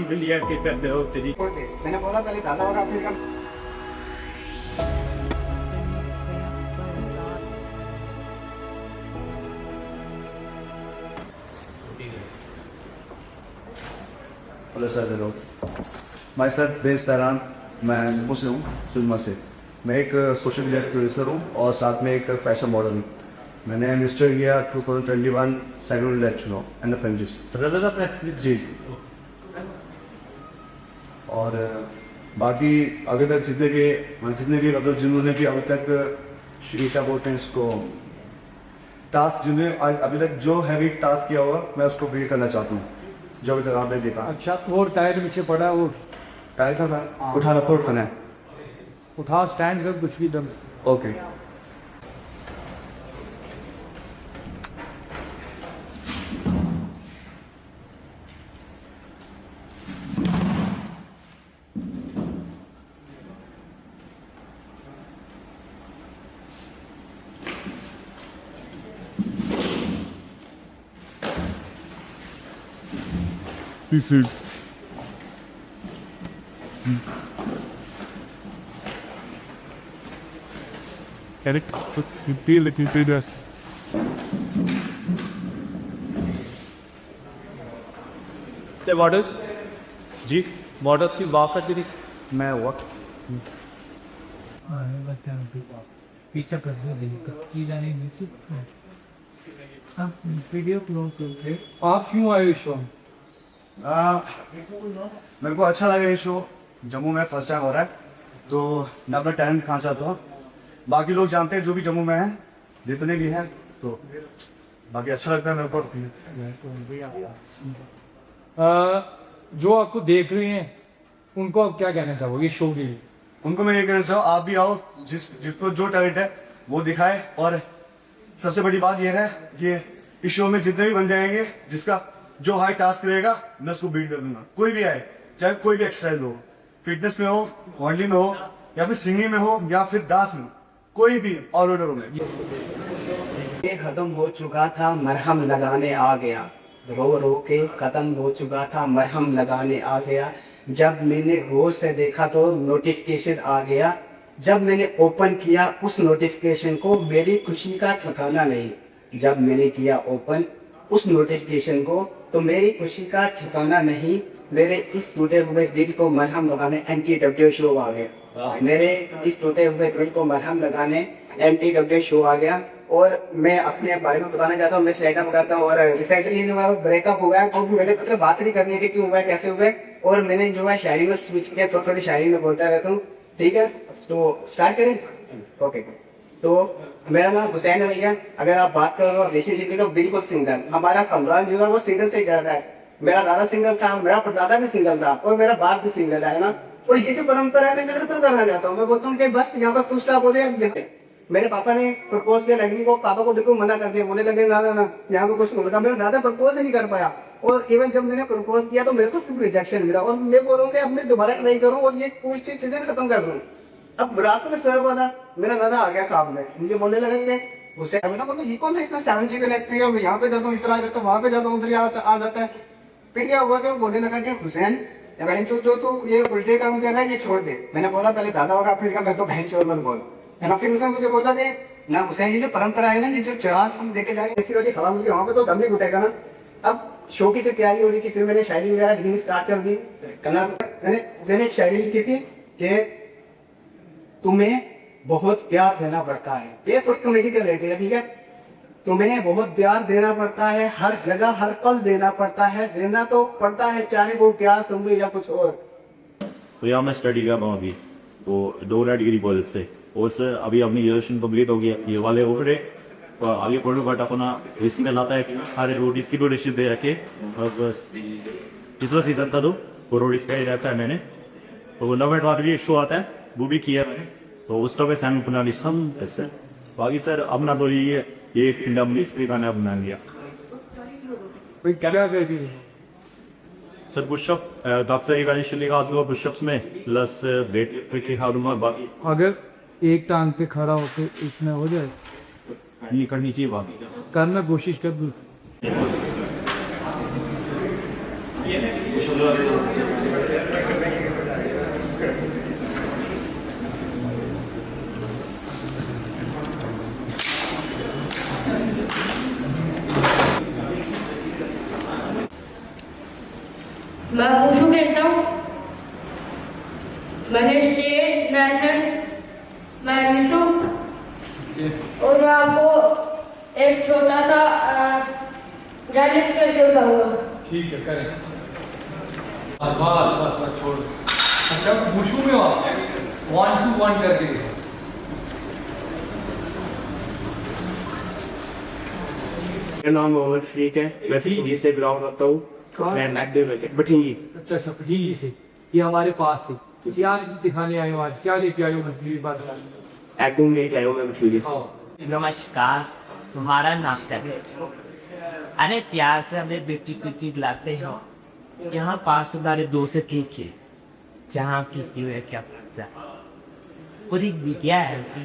लिया के कर दो तेरी। मैंने बोला पहले दादा होगा अपने का। Hello sir, hello. मैं सर बेस सरान, मैं मुस्लिम हूँ सुरमा से। मैं एक सोशल मीडिया प्रोड्यूसर हूँ और साथ में एक फैशन मॉडल हूँ। मैंने मिस्टर किया 2021 second election and the franchise जी। और बाकी अभी तक जितने भी मतलब जिन्होंने भी अभी तक क्या बोलते हैं इसको टास्क, जिन्हें आज अभी तक जो हैवी टास्क किया हुआ मैं उसको भी करना चाहता हूँ जो अभी तक आपने देखा। अच्छा, वो टायर पीछे पड़ा, वो टायर का उठाना पड़ता है। उठा स्टैंड कर कुछ भी दम से। Okay. This is Eric, you feel like you did this. Model जी, मॉडल की वाक़ थी मैं वक्त पीछा कर दो वीडियो क्लोज करके। आप क्यों आए शो? मेरे को अच्छा लगा ये शो। जम्मू में फर्स्ट टाइम हो रहा है तो मैं अपना टैलेंट दिखाना चाहता हूँ। बाकी लोग जानते हैं जो भी जम्मू में हैं, जितने भी हैं, तो बाकी अच्छा लगता है मेरे को। जो आपको देख रहे हैं उनको आप क्या कहना चाहोगे ये शो के लिए? उनको मैं ये कहना चाहूँ, आप भी आओ, जिसको जो टैलेंट है वो दिखाए। और सबसे बड़ी बात यह है कि इस शो में जितने भी बन जाएंगे, जिसका जो हाई टास्क रहेगा मैं उसको बीट कर दूंगा। कोई भी आए, चाहे कोई भी एक्सरसाइज हो, फिटनेस में हो, मॉडलिंग में हो, या फिर सिंगिंग में हो, या फिर डांस में, कोई भी ऑलराउंडर में। ये खत्म हो चुका था, मरहम लगाने आ गया। रो रो के खत्म हो चुका था, मरहम लगाने आ गया। जब मैंने गौर से देखा तो नोटिफिकेशन आ गया। जब मैंने ओपन किया उस नोटिफिकेशन को, मेरी खुशी का ठिकाना नहीं। जब मैंने किया ओपन उस नोटिफिकेशन को तो मेरी खुशी का ठिकाना नहीं। मेरे इस टूटे हुए दिल को मरहम लगाने एंटी शो आ गया। मेरे इस टूटे हुए दिल को मरहम लगाने एंटी शो आ गया। और मैं अपने बारे में बताना चाहता हूँ, मैं स्टैंड अप करता हूँ और रिसेंटली जो है ब्रेकअप हुआ है, तो मेरे मतलब बात नहीं करनी है क्यों हुआ है, कैसे हुआ है। और मैंने जो है शायरी में स्विच किया, थोड़ी शायरी में बोलता रहता हूँ। ठीक है, तो स्टार्ट करें। ओके, तो मेरा नाम हुसैन अली है। अगर आप बात करो रिलेशनशिप की तो बिल्कुल सिंगल। हमारा खानदान जो है वो सिंगल से ज्यादा है। मेरा दादा सिंगल था, मेरा परदादा भी सिंगल था और मेरा बाप भी सिंगल है ना। और ये जो परंपरा है मैं तो करना चाहता हूँ। मैं बोलता हूँ कि बस यहाँ पर फुल स्टॉप हो जाए। मेरे पापा ने प्रपोज किया लड़की को, पापा को बिल्कुल मना कर दिया, बोलने लगे ना ना ना यहाँ पे कुछ नहीं होता। मेरा दादा प्रपोज ही नहीं कर पाया। और इवन जब मैंने प्रपोज किया तो मेरे को सिर्फ रिजेक्शन मिला। और मैं बोल रहा हूँ कि अब मैं दोबारा ट्राई करूँ और ये पूरी चीजें खत्म कर दूँ। अब रात में सोया हुआ था, मेरा दादा आ गया ख्वाब में, मुझे बोलने लगे थे उसे ये कौन है, इसमें 7G कनेक्ट किया, मैं यहाँ पे जाता हूँ इतना आ जाता हूँ, वहाँ पे जाता हूँ उधर आ जाता है। फिर क्या हुआ कि वो बोलने लगा कि हुसैन जो तू ये उल्टे काम कर रहा है ये छोड़ दे। मैंने बोला पहले दादा होगा फिर मैं तो बहन चोर मत बोल, है ना। फिर उसने मुझे बोला कि ना हुसैन ये जो परंपरा है ना, ये जो चिराग हम देखे जा रहे हैं, ऐसी रोटी खवा मुझे वहाँ पे तो दम नहीं घुटेगा ना। अब शो की जो तैयारी हो रही थी, फिर मैंने शायरी वगैरह लिखनी स्टार्ट कर दी करना। मैंने एक शायरी लिखी थी कि तुम्हें बहुत प्यार देना पड़ता है। ये थोड़ी कमेटी के रिलेटेड है, ठीक है। तुम्हें बहुत प्यार देना पड़ता है, हर जगह हर पल देना पड़ता है। देना तो पड़ता है चाहे वो प्यार समझे या कुछ और। तो यहाँ मैं स्टडी कर रहा हूँ अभी, तो 2 डिग्री कॉलेज से। और सर अभी अपनी ग्रेजुएशन कम्प्लीट हो गया, ये वाले हो गए तो आगे पढ़ो। बट अपना रिस्क में लाता है कि हर रोडीज की रोडेशन दे रखे। और बस इस बार सीजन था तो रोडीज का ही रहता है मैंने। तो नवेट वाला भी एक शो आता है, वो भी किया मैंने। तो उस तरह सैम बना ली सब ऐसे। बाकी सर अपना तो ये फिल्म इसके गाना बना लिया सर। पुशअप काफी इवेंचुअली का दूंगा पुशअप्स में, प्लस वेट की खाऊंगा। बाकी अगर एक टांग पे खड़ा होकर इतना हो जाए, नहीं करनी चाहिए बाकी करना कोशिश कर दूँ। स्टेट नेशनल मैं विशु और मैं आपको एक छोटा सा डायरेक्ट करके बताऊंगा। ठीक है करें। बस बस बस छोड़। अच्छा मुशू में आप 1 to 1 करके देखो। मेरा नाम मोहम्मद फरीक है, मैं फीजी से बिलोंग करता हूँ। मैं मैकडे में बठिंगी। अच्छा अच्छा फटीली से ये हमारे पास से क्या दिखाने आए हो आज, क्या लेके आए हो प्लीज बात बताओ। एक्टिंग में क्या हूँ मैं फीजी से। नमस्कार, तुम्हारा नाम क्या है? अरे प्यार से हमें बेटी बेटी बुलाते हो। यहाँ पास हमारे दोस्त ठीक है, जहाँ की हुए क्या पता। पूरी बिटिया है कि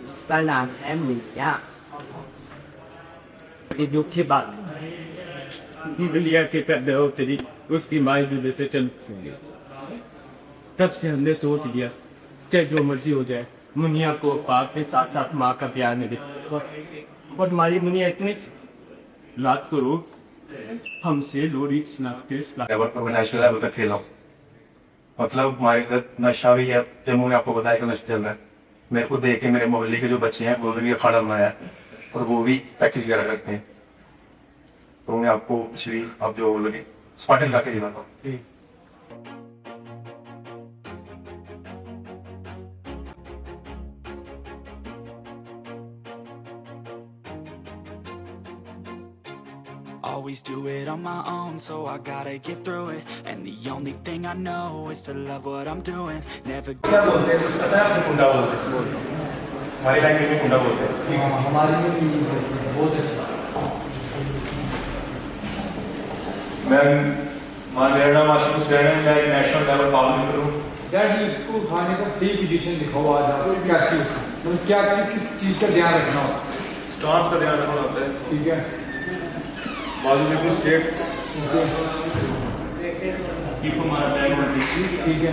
जिसका नाम है मिया। ये दुख की बात बिलिया के पैदा होते ही उसकी माँ दुबे से चल सकेंगे। तब से हमने सोच लिया चाहे जो मर्जी हो जाए मुनिया को पाप के साथ साथ माँ का प्यार नहीं दे। और हमारी मुनिया इतनी रात को रोज हमसे लोरी सुना के लेवल पर मैं नेशनल लेवल तक खेला हूँ। मतलब हमारे इधर नशा भी है, जम्मू में आपको बताया कि नशा चल रहा है। मेरे को देख के मेरे मोहल्ले के जो बच्चे हैं वो भी अखाड़ा बनाया है और वो भी प्रैक्टिस वगैरह करते हैं। तो मैं आपको श्री आप जो लगे स्पार्टन ला के दिलाता हूँ। Always do it on my own, so I gotta get through it. And the only thing I know is to love what I'm doing. Never क्या बोलते हैं पता है आपको? कुंडा बोलते हैं हमारी लैंग्वेज में। कुंडा बोलते हैं हमारे में भी बहुत अच्छा। मेरा नाम आशिक हुसैन है, मैं नेशनल लेवल पावर करूँ। डैडी को उठाने का सही पोजीशन दिखाओ आज आपको क्या चीज़ मतलब क्या किस किस चीज़ का ध्यान रखना होता है। स्टांस का ध्यान रखना होता है। ठीक है बाजू में कुछ स्टेप कीप हमारा बैग और देखिए। ठीक है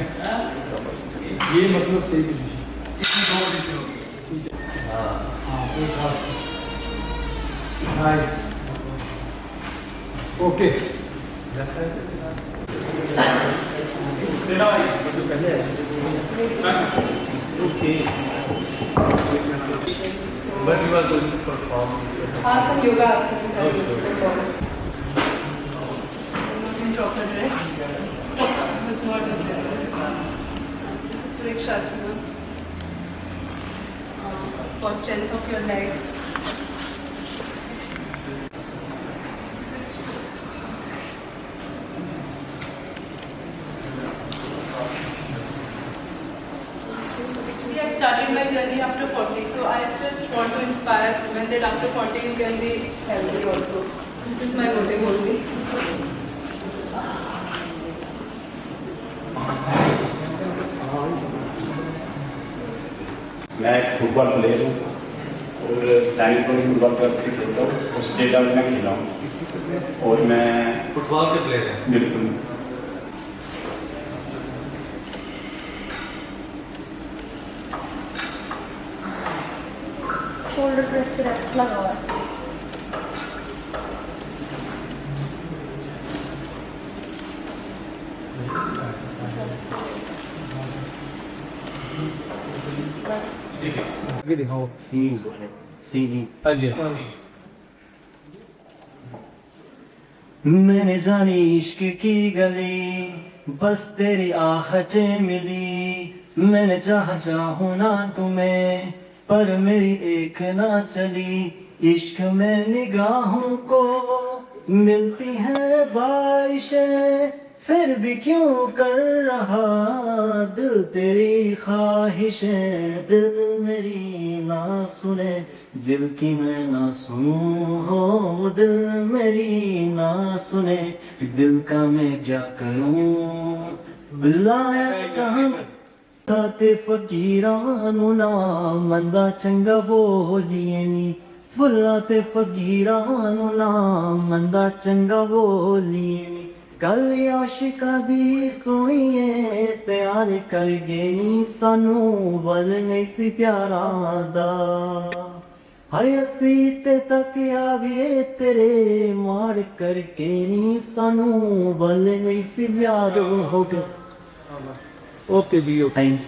ये मतलब सही पोजीशन इसमें 2 पोजीशन होगी। ठीक है हाँ एक हाथ nice okay But you are going to perform. Some yoga asanas are performed. In proper dress. This is not a This is Vrikshasana. For strength of your legs. I started my journey after 40, so I just want to inspire women that after 40 you can be healthy also. This is my motive only. मैं football player हूँ और सैनिक में football club से खेलता हूँ। State level में खेला हूँ और मैं फुटबॉल के प्लेयर हैं। बिल्कुल Shoulder press relax लगा हुआ है। आगे दिखाओ सीधी हाँ जी मैंने जानी इश्क की गली बस तेरी आहटें मिली। मैंने चाहूँ ना तुम्हें पर मेरी एक ना चली। इश्क में निगाहों को मिलती है बारिशें फिर भी क्यों कर रहा दिल तेरी ख्वाहिशें। दिल मेरी ना सुने दिल की मैं ना सुनूं हो। दिल मेरी ना सुने दिल का मैं क्या करूं। बुलाया कहाँ ताते फकीरानु ना मंदा चंगा बोलिए नी। बुलाते फकीरानु ना मंदा चंगा बोलिए नी। कल आशिका दी सोईए तैयार कर गई सानू बल नहीं सी प्यारा दा। हाय असी ते तक आ गए तेरे मार करके नी सानू बल नहीं सी प्यारो हो गया। Okay, Leo. Thanks.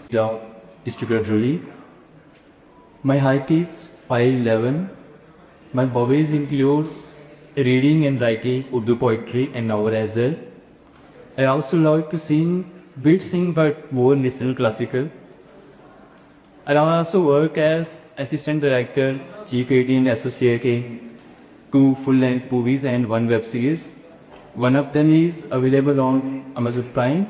Job is to gradually. My height is 5'11". My hobbies include reading and writing Urdu poetry and novel as well. I also like to sing, but more listen classical. I also work as assistant director, chief editor and associate in 2 full-length movies and 1 web series. One of them is available on Amazon Prime,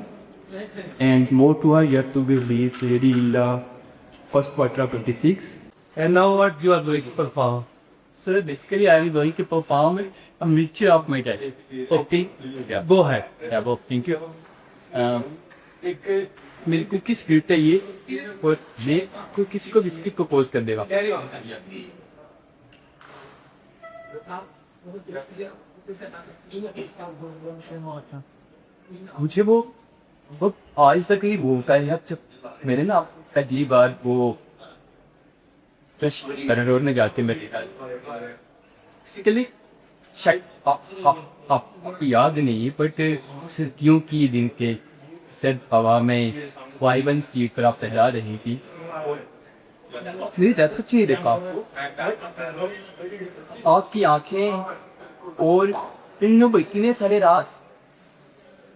and more 2 are yet to be released ready in the first quarter of 26. And now what you are going to perform? So basically, I am going to perform a mixture of my type. Okay? Yeah. Go ahead. Yeah, well, thank you. एक मेरे को किस script है ये और मैं को किसी को भी स्क्रिप्ट को पोस्ट कर देगा मुझे वो आज तक ही बोलता है यार जब मैंने ना पहली बार वो रोड में जाते मेरे बेसिकली शायद आपको याद नहीं बट सर्दियों की दिन के सर्द हवा में वाइबन सीट पर आप टहरा रही थी मेरी ज्यादा कुछ नहीं देखा आपकी आंखें और इन लोग इतने सारे राज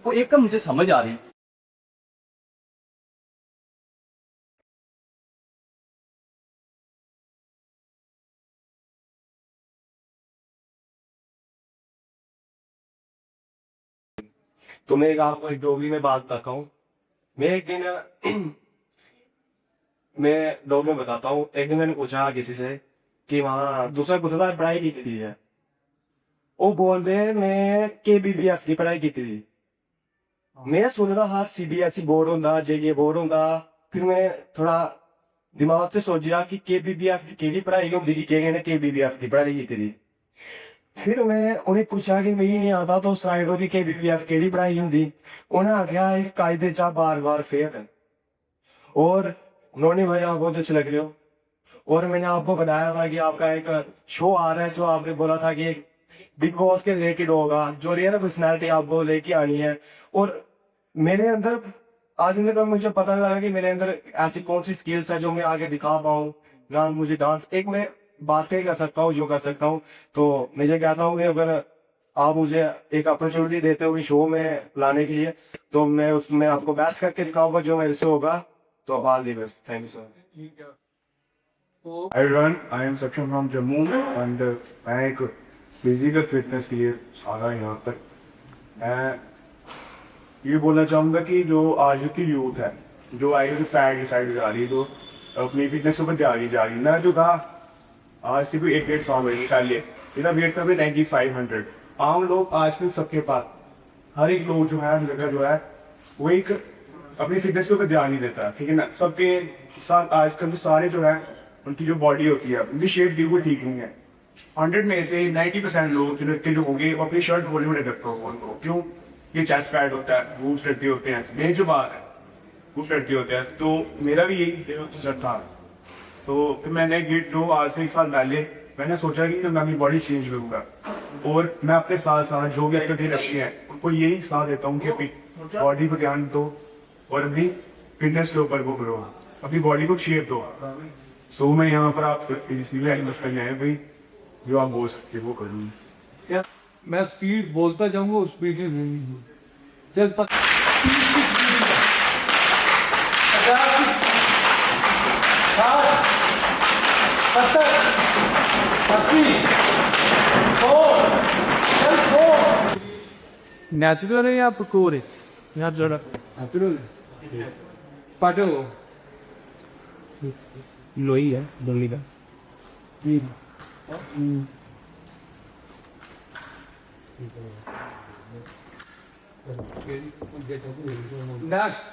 वो एक मुझे समझ आ रही तो मैं आपको एक डोगरी में बात बताता हूँ। मैं एक दिन मैं डोगरी में बताता हूँ। एक दिन मैंने पूछा किसी से कि वहाँ दूसरा पूछा था पढ़ाई की थी है वो बोल रहे मैं KBBF की पढ़ाई की थी। मैं सुन रहा था CBSE बोर्ड होंदा JK बोर्ड होंदा फिर मैं थोड़ा दिमाग से सोचा कि KBBF की केड़ी पढ़ाई होंदी कि JK ने KBBF की पढ़ाई की थी। फिर मैं उन्हें पूछा कि मैं नहीं आता तो साइडों की KBBF केड़ी पढ़ाई होंदी उन्हें आख्या एक कायदे चा बार बार फेल है और उन्होंने भाई आप बहुत अच्छे लग रहे हो और मैंने आपको बताया था कि आपका एक शो आ रहा है जो आपने बोला था कि बिग बॉस के रिलेटेड होगा जो रियल पर्सनैलिटी आपको लेके आनी है और मेरे अंदर आज तक मुझे पता लगा कि मेरे अंदर ऐसी कौन सी स्किल्स है जो मैं आगे दिखा पाऊँ ना मुझे डांस एक मैं बातें कर सकता हूँ जो कर सकता हूँ तो मैं ये कहता हूँ कि अगर आप मुझे एक अपॉर्चुनिटी देते हो शो में लाने के लिए तो मैं उसमें आपको बेस्ट करके दिखाऊंगा जो मेरे से होगा तो all the best thank you sir Everyone, I am Saksham from Jammu and मैं एक फिजिकल फिटनेस के लिए आ रहा यहाँ पर मैं ये बोलना चाहूँगा कि जो आज की यूथ है जो आगे फैट की साइड जा रही है तो अपनी फिटनेस के ऊपर जा रही मैं जो था आज से भी 1-1.5 साल पहले मेरा वेट था 9500 आम लोग आजकल सबके पास हर एक लोग जो है लड़का जो है वो एक अपनी फिटनेस के ऊपर ध्यान नहीं देता ठीक है ना सबके साथ आजकल जो सारे जो है उनकी जो बॉडी होती है उनकी शेप बिल्कुल ठीक नहीं है 100 में से 90% लोग जो लड़के जो होंगे वो अपनी शर्ट होली में रखते हो उनको क्यों ये चेस्ट पैड होता है बूट लड़के होते हैं मेन जो बात है बूट लड़के होते हैं तो मेरा भी यही था तो फिर मैंने गेट जो आज से 1 साल पहले मैंने सोचा कि मैं अपनी बॉडी चेंज करूंगा और मैं अपने साथ साथ जो भी एक्टिविटी रखी है उनको यही सलाह देता हूँ कि अपनी बॉडी को ध्यान दो और अपनी फिटनेस के ऊपर वो करो अपनी बॉडी को शेप दो सो मैं यहाँ पर आप बस करने आए भाई जो आप बोल सकते वो करूँगी मैं स्पीड बोलता जाऊंगा उस स्पीड में चल तक 70 80 100 नेचुरल है या पकोड़े यार जरा नेचुरल पाटो लोई है दिल्ली का नेक्स्ट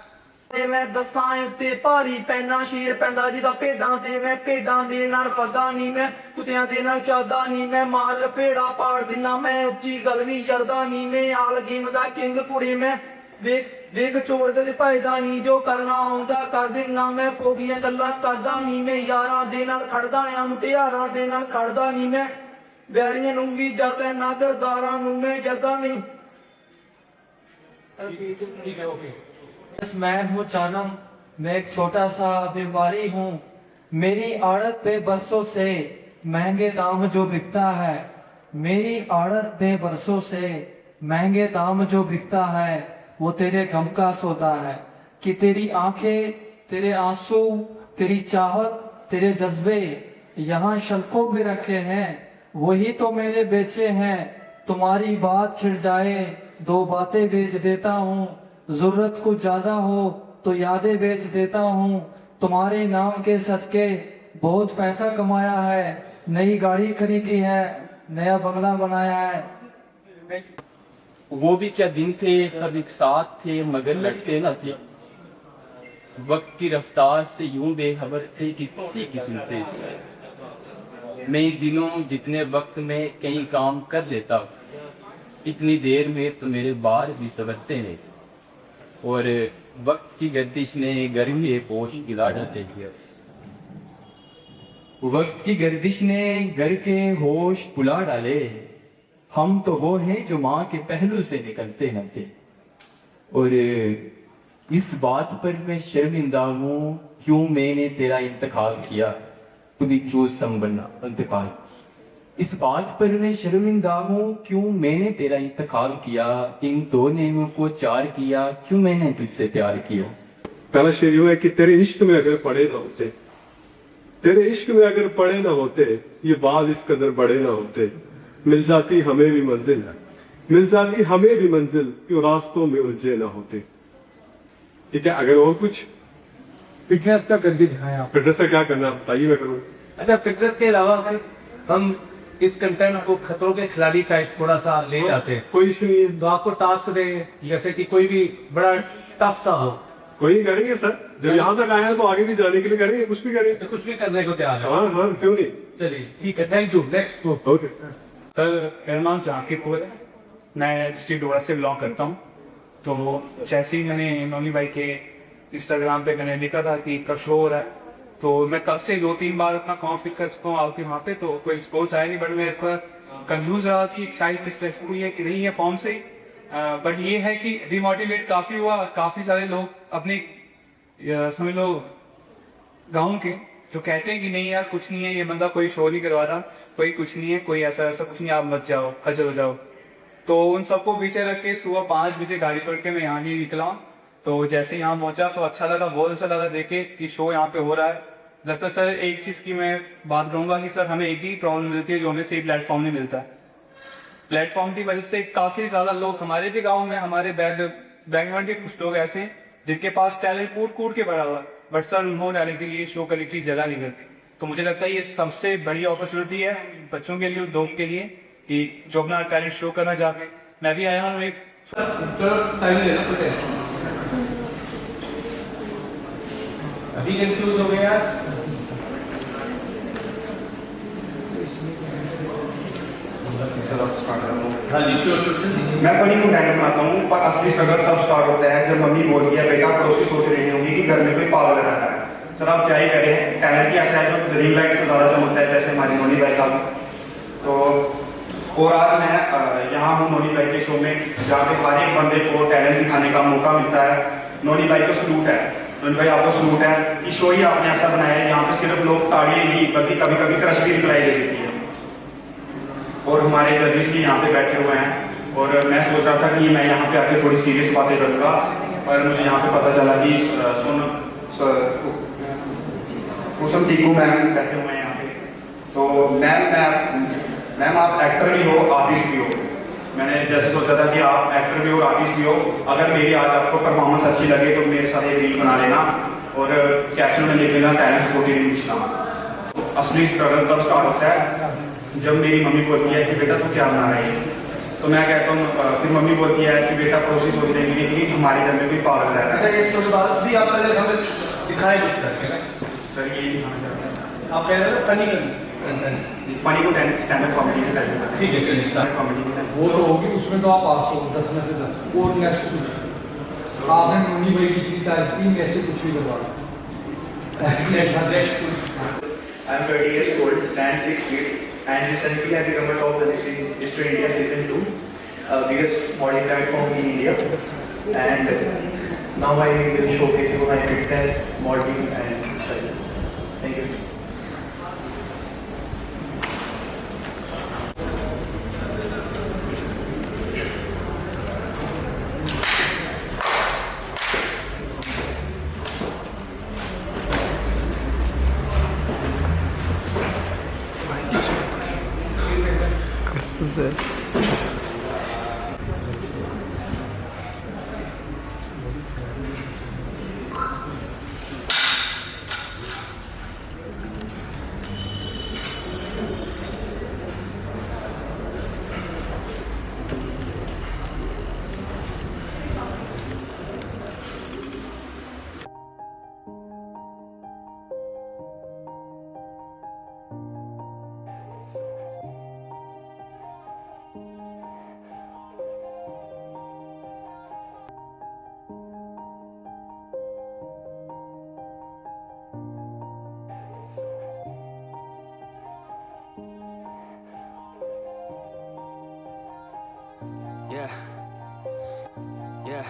ਤੇ ਮੈਂ ਦੱਸਾਂ ਉੱਤੇ ਭਾਰੀ ਪੈਨਾ ਸ਼ੇਰ ਪੈਂਦਾ ਜਿਹਦਾ ਭੇਡਾਂ ਤੇ ਮੈਂ ਭੇਡਾਂ ਦੇ ਨਾਲ ਪੱਗਾ ਨਹੀਂ ਮੈਂ ਕੁੱਤਿਆਂ ਦੇ ਨਾਲ ਚੱਲਦਾ ਨਹੀਂ ਮੈਂ ਮਾਰ ਲਫੇੜਾ ਪਾੜ ਦਿਨਾ ਮੈਂ ਉੱਚੀ ਗੱਲ ਵੀ ਜਰਦਾ ਨਹੀਂ ਮੈਂ ਆਲ ਗੇਮ ਦਾ ਕਿੰਗ ਕੁੜੀ ਮੈਂ ਵੇਖ ਚੋਰ ਦੇ ਭਜਦਾ ਨਹੀਂ ਜੋ ਕਰਨਾ ਆਉਂਦਾ ਕਰ ਦਿਨਾ ਮੈਂ ਫੋਗੀਆਂ ਗੱਲਾਂ ਕਰਦਾ ਨਹੀਂ ਮੈਂ ਯਾਰਾਂ ਦੇ ਨਾਲ ਖੜਦਾ ਆ ਮੁਟਿਆਰਾਂ ਦੇ ਨਾਲ ਖੜਦਾ ਨਹੀਂ ਮੈਂ ਵੈਰੀਆਂ ਨੂੰ ਵੀ ਜਰ ਲੈਣਾ ਗਰਦਾਰਾਂ ਨੂੰ ਮੈਂ ਜਰਦਾ ਨਹੀਂ बस मैं हूँ जानम, मैं एक छोटा सा व्यापारी हूँ। मेरी आड़त पे बरसों से महंगे दाम जो बिकता है, मेरी आड़त पे बरसों से महंगे दाम जो बिकता है, वो तेरे गम का सौदा है। कि तेरी आंखें, तेरे आंसू, तेरी चाहत, तेरे जज्बे यहाँ शल्फों में रखे हैं, वही तो मैंने बेचे हैं। तुम्हारी बात छिड़ जाए, दो बातें बेच देता हूँ। जरूरत कुछ ज्यादा हो तो यादें बेच देता हूँ। तुम्हारे नाम के सदके बहुत पैसा कमाया है, नई गाड़ी खरीदी है, नया बंगला बनाया है। वो भी क्या दिन थे, सब एक साथ थे मगर लड़ते न थे। वक्त की रफ्तार से यूं बेखबर थे कि किसी की सुनते। मैं इन दिनों जितने वक्त में कई काम कर लेता, इतनी देर में तो मेरे बाल भी संवरते हैं। और वक्त की गर्दिश ने गर्मी पोश गिला डाले दिया। वक्त की गर्दिश ने घर के होश बुला डाले। हम तो वो हैं जो माँ के पहलू से निकलते न थे। और इस बात पर मैं शर्मिंदा हूँ, क्यों मैंने तेरा इंतखाब किया, टू बी चूज समवन इंतकाल। इस बात पर मैं शर्मिंदा हूँ, क्यों मैंने तेरा इंतखाब किया। इन दो नेमों को चार किया, क्यों मैंने तुझसे प्यार किया। पहला शेर यूं है कि तेरे इश्क में अगर पड़े ना होते, तेरे इश्क में अगर पड़े ना होते, ये बाल इस कदर बड़े ना होते। मिल जाती हमें भी मंजिल, मिल जाती हमें भी मंजिल, क्यों रास्तों में उलझे ना होते। ठीक है, अगर और कुछ फिटनेस का कर भी दिखाया आप। फिटनेस का क्या करना बताइए, मैं करूँ। अच्छा, फिटनेस के अलावा हम इस कंटेंट को खतरों के खिलाड़ी टाइप थोड़ा सा ले जाते हैं। कोई इशू तो आपको टास्क दे, जैसे कि कोई भी बड़ा टफ सा हो। कोई नहीं करेंगे सर, जब यहाँ तक आए हैं तो आगे भी जाने के लिए करेंगे, कुछ भी करेंगे। कुछ भी करने को तैयार है। हाँ हाँ, क्यों नहीं। चलिए ठीक है, thank you. Next okay sir, मेरा नाम जाकिर है, मैं डिस्ट्रिक्ट डोडा से बिलोंग करता हूँ। तो जैसे ही मैंने नोनी भाई के इंस्टाग्राम पे मैंने देखा था कि कब शो हो रहा है, तो मैं कब से 2-3 बार अपना फॉर्म फिल कर चुका हूँ आपके वहाँ पे, तो कोई रिस्पॉन्स आया नहीं। बट मैं इस पर कंफ्यूज रहा कि शायद किस हुई है कि नहीं है फॉर्म से। बट ये है कि डिमोटिवेट काफ़ी हुआ। काफ़ी सारे लोग अपने समझ लो गाँव के जो कहते हैं कि नहीं यार कुछ नहीं है, ये बंदा कोई शो नहीं करवा रहा, कोई कुछ नहीं है, कोई ऐसा कुछ नहीं, आप मत जाओ, खजल हो जाओ। तो उन सबको पीछे रख के सुबह 5 बजे गाड़ी पकड़ के मैं यहाँ नहीं निकला। तो जैसे यहाँ पहुंचा तो अच्छा लगा, बहुत अच्छा लगा देखे कि शो यहाँ पे हो रहा है। दरअसल सर एक चीज़ की मैं बात करूँगा कि सर हमें एक ही प्रॉब्लम मिलती है जो हमें सही प्लेटफॉर्म नहीं मिलता है। प्लेटफॉर्म की वजह से काफ़ी ज़्यादा लोग हमारे भी गाँव में, हमारे बैकग्राउंड के कुछ लोग ऐसे हैं जिनके पास टैलेंट कूट के पड़ा हुआ, बट सर उन्होंने डायरेक्टली ये शो करने की जगह नहीं मिलती। तो मुझे लगता है ये सबसे बड़ी अपॉर्चुनिटी है बच्चों के लिए, लोग के लिए, कि जो अपना टैलेंट शो करना चाहते हैं। मैं भी आया हूँ एक अभी कंफ्यूज हो गया। मैं फनी कंटेंट बनाता हूँ, पर असली स्ट्रगल तब स्टार्ट होता है जब मम्मी बोलती है बेटा पड़ोसी सोच रही होंगी कि घर में कोई पागल रहता है। सर आप क्या ही करें, टैलेंट ही ऐसा है जो रिंग लाइट से ज़्यादा चमकता है, जैसे हमारी नोनी भाई का। तो और आज मैं यहाँ हूँ नोनी भाई के शो में, जहाँ पे हर एक बंदे को टैलेंट दिखाने का मौका मिलता है। नोनी भाई को सलूट है, नोनी भाई आपको सलूट है कि शो ही आपने ऐसा बनाया है यहाँ पे सिर्फ लोग ताड़ियाँ नहीं बल्कि कभी कभी क्रश भी रिप्लाई दे देती है। और हमारे जजेस भी यहाँ पे बैठे हुए हैं, और मैं सोच रहा था कि मैं यहाँ पे आके थोड़ी सीरियस बातें करूँगा, पर मुझे यहाँ पे पता चला कि कुसुम टीकू मैम बैठे हुए हैं यहाँ पे। तो मैम आप एक्टर भी हो, आर्टिस्ट भी हो। मैंने जैसे सोचा था कि आप एक्टर भी हो, आर्टिस्ट भी हो। अगर मेरी आज आपको परफॉर्मेंस अच्छी लगे तो मेरे साथ एक रील बना लेना और कैप्शन में लिख लेना टैलेंट सपोर्टेड इन इस्लाम। असली स्ट्रगल तब स्टार्ट होता है जब मेरी मम्मी बोलती है कि बेटा तू क्या बना रही है, तो मैं कहता हूँ, फिर मम्मी बोलती है कि बेटा पड़ोसी सोच रही है कि हमारे घर में कोई पागल रह रहा है। इसके बाद भी आप पहले हमें दिखाए कुछ करके। सर ये दिखाना चाहता हूँ। आप कह रहे हो फनी फनी को स्टैंड अप कॉमेडी में करना। ठीक है, चलिए स्टैंड कॉमेडी वो तो होगी, उसमें तो आप पास हो 10 में से 10। और नेक्स्ट कुछ आपने नोनी भाई की इतनी तारीफ की, कैसे कुछ भी करवा I'm 30 years old, stand 6 feet, and recently I became a top History India Season 2, biggest modeling platform in India. And Now I will showcase you my fitness, modeling and style. Thank you. Yeah, yeah.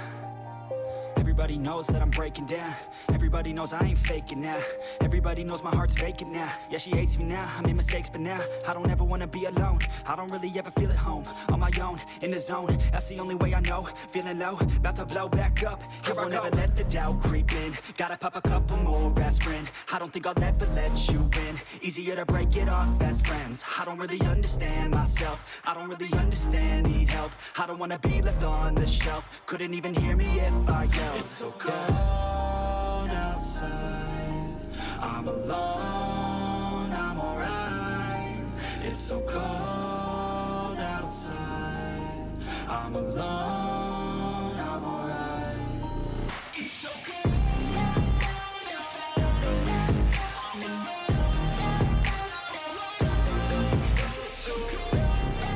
Everybody knows that I'm breaking down. Everybody knows I ain't faking now. Everybody knows my heart's vacant now. Yeah, she hates me now. I made mistakes, but now I don't ever wanna be alone. I don't really ever feel at home. On my own, in the zone. That's the only way I know. Feeling low, about to blow back up. Here I won't ever let the doubt creep in. Gotta pop a couple more aspirin. I don't think I'll ever let you in. Easier to break it off as friends. I don't really understand myself. I don't really understand, need help. I don't wanna be left on the shelf. Couldn't even hear me if I yelled. It's so cold outside. I'm alone, I'm alright. It's so cold outside. I'm alone, I'm alright. It's so cold outside. I'm alone. It's so cold outside.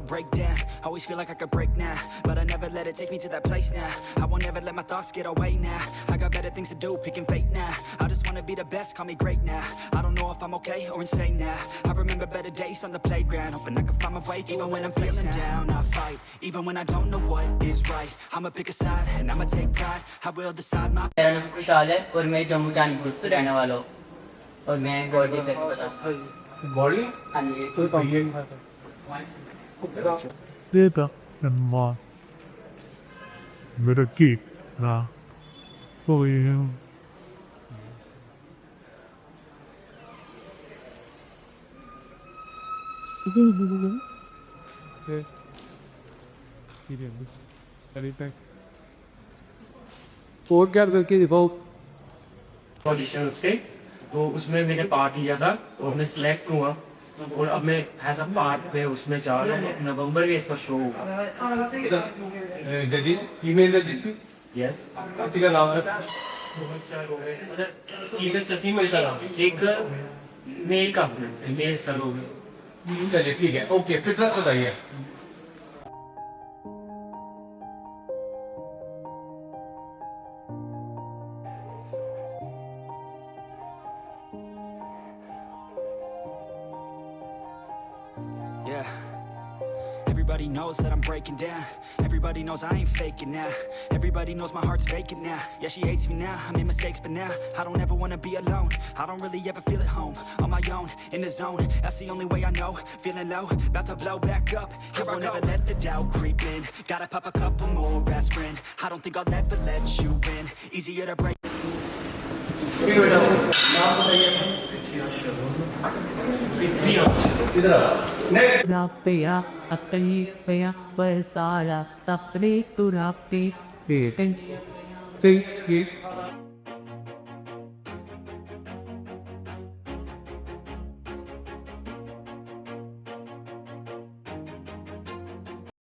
Break down, always feel like I could break now, but I never let it take me to that place now. I won't ever let my thoughts get away now. I got better things to do, picking fate now. I just wanna be the best, call me great now. I don't know if I'm okay or insane now. I remember better days on the playground, hoping I can find my way. Even when I'm feeling down, I fight. Even when I don't know what is right, I'ma pick a side and I'ma take pride. I will decide my. मेरा नाम खुशहाल है और मैं जम्मू जानीपुर से रहने वाला हूँ और मैं बॉडी बॉडी हाँ जी Dita and Ma. Better keep now. For you. और क्या करके दिखाओ ऑडिशन उसके तो उसमें मैंने पार्ट लिया था और मैं सिलेक्ट हुआ और अब मैं एज अ पार्ट में उसमें जा रहा हूँ नवंबर में इसका शो होगा जजेस फीमेल जजेस यस किसी का नाम है बहुत सारे हो गए मतलब फीमेल जसीम का नाम एक मेल का मेल सर हो गए चलिए ठीक है ओके फिटनेस बताइए Yeah. Everybody knows that I'm breaking down. Everybody knows I ain't faking now. Everybody knows my heart's vacant now. Yeah, she hates me now. I made mistakes, but now I don't ever wanna be alone. I don't really ever feel at home. On my own, in the zone. That's the only way I know. Feeling low, about to blow back up. Here I won't ever let the doubt creep in. Gotta pop a couple more aspirin. I don't think I'll ever let you in. Easier to break. Rapia, Atalipia, Versala, Tapri, Turapi, See,